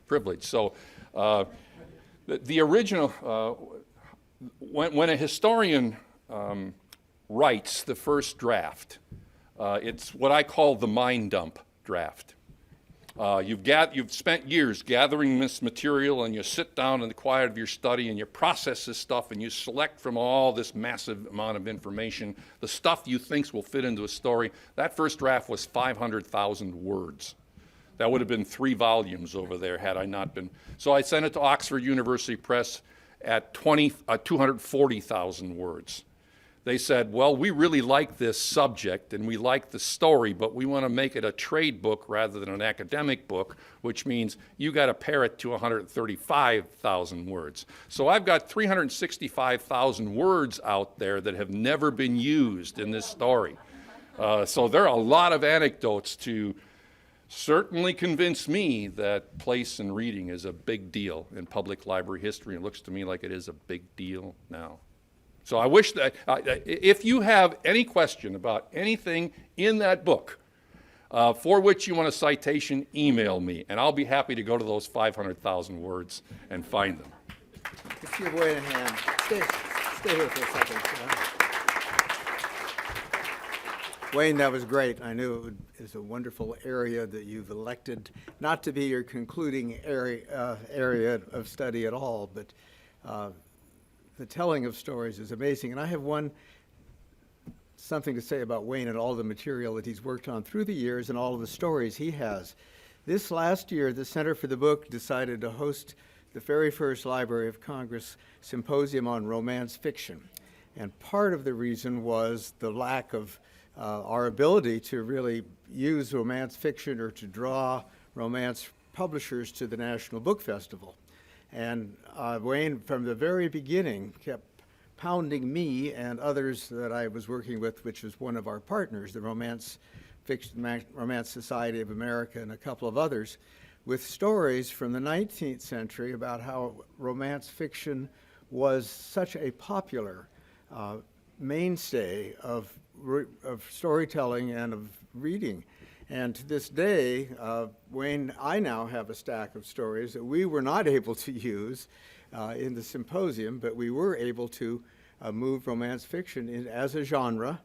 privilege. So the original, when a historian writes the first draft. It's what I call the mind dump draft. You've spent years gathering this material, and you sit down in the quiet of your study and you process this stuff and you select from all this massive amount of information the stuff you think will fit into a story. That first draft was 500,000 words. That would have been 3 volumes over there had I not been. So I sent it to Oxford University Press at 240,000 words. They said, well, we really like this subject and we like the story, but we want to make it a trade book rather than an academic book, which means you got to pare it to 135,000 words. So I've got 365,000 words out there that have never been used in this story. So there are a lot of anecdotes to certainly convince me that place and reading is a big deal in public library history. It looks to me like it is a big deal now. So I wish that, if you have any question about anything in that book for which you want a citation, email me, and I'll be happy to go to those 500,000 words and find them. Let's give Wayne a hand. Stay here for a second. Wayne, that was great. I knew it is a wonderful area that you've elected not to be your concluding area of study at all, but the telling of stories is amazing. And I have something to say about Wayne and all the material that he's worked on through the years and all of the stories he has. This last year, the Center for the Book decided to host the very first Library of Congress symposium on romance fiction. And part of the reason was the lack of our ability to really use romance fiction or to draw romance publishers to the National Book Festival. And Wayne, from the very beginning, kept pounding me and others that I was working with, which was one of our partners, the Romance Society of America and a couple of others, with stories from the 19th century about how romance fiction was such a popular mainstay of storytelling and of reading. And to this day, Wayne, I now have a stack of stories that we were not able to use in the symposium, but we were able to move romance fiction as a genre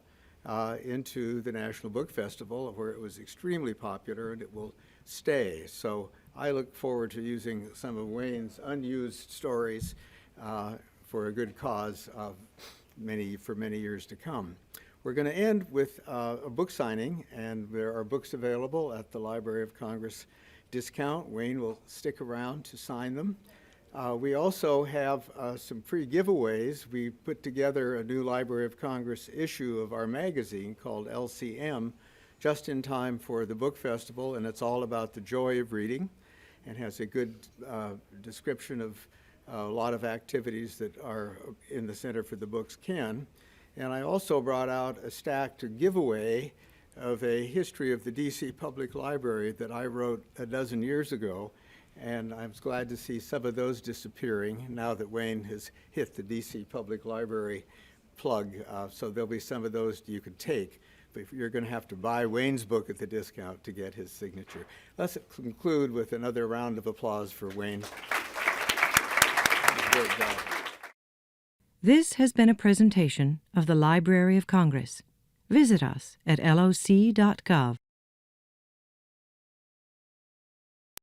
into the National Book Festival, where it was extremely popular, and it will stay. So I look forward to using some of Wayne's unused stories for a good cause for many years to come. We're going to end with a book signing, and there are books available at the Library of Congress discount. Wayne will stick around to sign them. We also have some free giveaways. We put together a new Library of Congress issue of our magazine called LCM, just in time for the book festival, and it's all about the joy of reading and has a good description of a lot of activities that are in the Center for the Books can. And I also brought out a stack to give away of a history of the DC Public Library that I wrote a dozen years ago. And I was glad to see some of those disappearing now that Wayne has hit the DC Public Library plug. So there'll be some of those you can take. But you're going to have to buy Wayne's book at the discount to get his signature. Let's conclude with another round of applause for Wayne. Great job. This has been a presentation of the Library of Congress. Visit us at loc.gov.